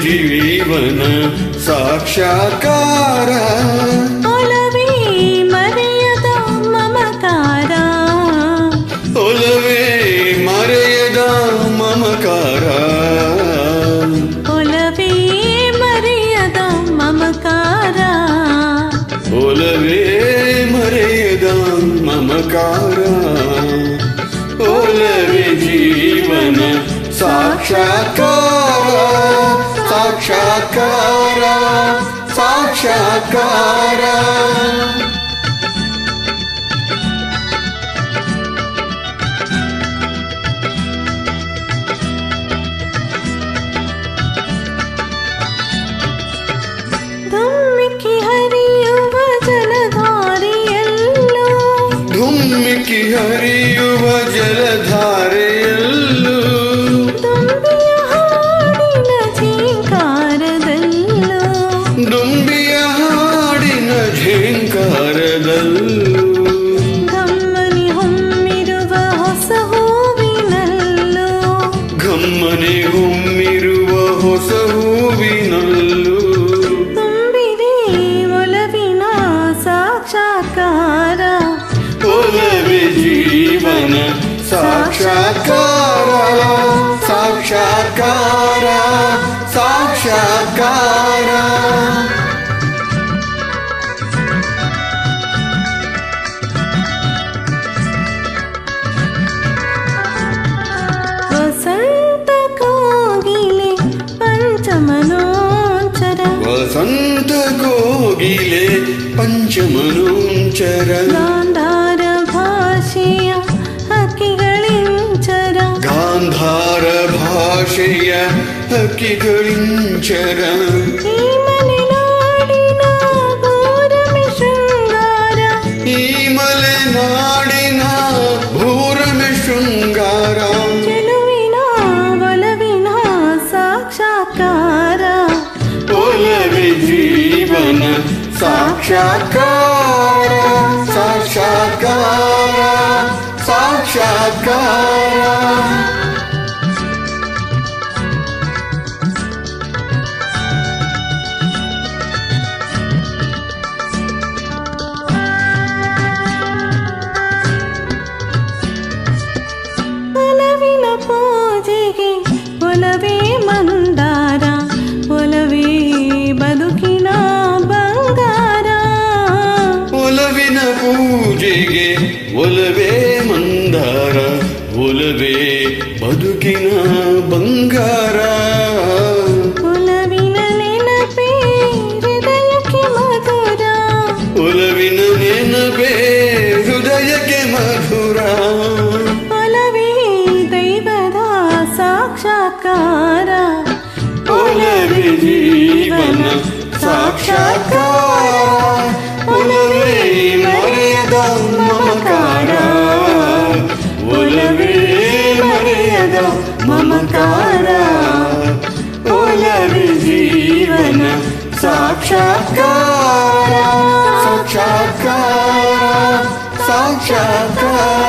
ಜೀವನ ಸಾಕ್ಷಾತ್ಕಾರ ಒಲವೇ ಮರೆಯದ ಮಮಕಾರ ಒಲವೇ ಮರೆಯದ ಮಮಕಾರ ಒಲವೇ ಮರೆಯದ ಮಮಕಾರ ಒಲವೇ ಮರೆಯದ ಮಮಕಾರ ಒಲವೇ ಜೀವನ ಸಾಕ್ಷಾತ್ಕಾರ ಸಾಕ್ಷಾತ್ಕಾರ ಸಾಕ್ಷಾತ್ಕಾರ ಧುಮ್ಮಿಕ್ಕಿ ಹರಿಯುವ ಜಲಧಾರೆಯಲ್ಲೂ ಧುಮ್ಮಿಕ್ಕಿ ಹರಿಯುವ ಜಲಧಾರೆಯಲ್ಲೂ ದುಂಬಿಯ ಹಾಡಿನ ಝೇಂಕಾರದಲ್ಲೂ ದುಂಬಿಯ ಹಾಡಿನ ಝೇಂಕಾರದಲ್ಲೂ ಘಮ್ಮನಿ ಹೊಮ್ಮಿರುವ ಹೊಸ ಹೂವಿನಲ್ಲೂ ಘಮ್ಮನೆ ಹೊಮ್ಮಿರುವ ಹೊಸ ಹೂವಿನಲ್ಲೂ ತುಂಬಿದೆ ಒಲವಿನ ಸಾಕ್ಷಾತ್ಕಾರ ಒಲವೇ ಜೀವನ ಸಾಕ್ಷಾತ್ಕಾರ ಸಾಕ್ಷಾತ್ಕಾರ ಸಾಕ್ಷಾತ್ಕಾರ ವಸಂತ ಕೋಗಿಲೆ ಪಂಚಮನೋಂಚರ ವಸಂತ ಕೋಗಿಲೆ ಪಂಚಮನೋಂಚರ ಗಾಂಧಾರ ಭಾಷೆಯ ಹಕ್ಕಿಗಳಿಂಚರ ಗಾಂಧಾರ ಭಾಷೆಯ ಹಕ್ಕಿಗಳಿಂಚರ ಈ ಮಲೆನಾಡಿನ ಘೋರಮೆ ಶೃಂಗಾರ ಈ ಮಲೆನಾಡಿನ ಭೂರಮೆ ಶೃಂಗಾರ ಚೆಲುವಿನ ಒಲವಿನ ಸಾಕ್ಷಾತ್ಕಾರ ಒಲವೇ ಜೀವನ ಸಾಕ್ಷಾತ್ಕಾರ ಸಾಕ್ಷಾತ್ಕಾರ ಸಾಕ್ಷಾತ್ಕಾರ ಒಲವಿನ ಪೂಜೆಗೆ ಒಲವೇ ಮಂದಾರ ಒಲವೇ ಬದುಕಿನ ಬಂಗಾರ ಒಲವಿನ ಪೂಜೆಗೆ ಒಲವೇ ಮಂದಾರ ಒಲವೇ ಬದುಕಿನ ಬಂಗಾರ ಒಲವಿನ ನೆನಪೇ ಹೃದಯಕ್ಕೆ ಮಧುರ ಒಲವಿನ ನೆನಪೇ ಹೃದಯಕ್ಕೆ ಮಧುರ ಒಲವೇ ದೈವದ ಸಾಕ್ಷಾತ್ಕಾರ ಒಲವೇ ಜೀವನ ಸಾಕ್ಷಾತ್ಕಾರ ಒಲವೇ ಮರೆಯದ ಮಮಕಾರ ಒಲವೇ ಮರೆಯದ ಮಮಕಾರ ಒಲವೇ ಜೀವನ ಸಾಕ್ಷಾತ್ಕಾರ ಸಾಕ್ಷಾತ್ಕಾರ ಸಾಕ್ಷಾತ್ಕಾರ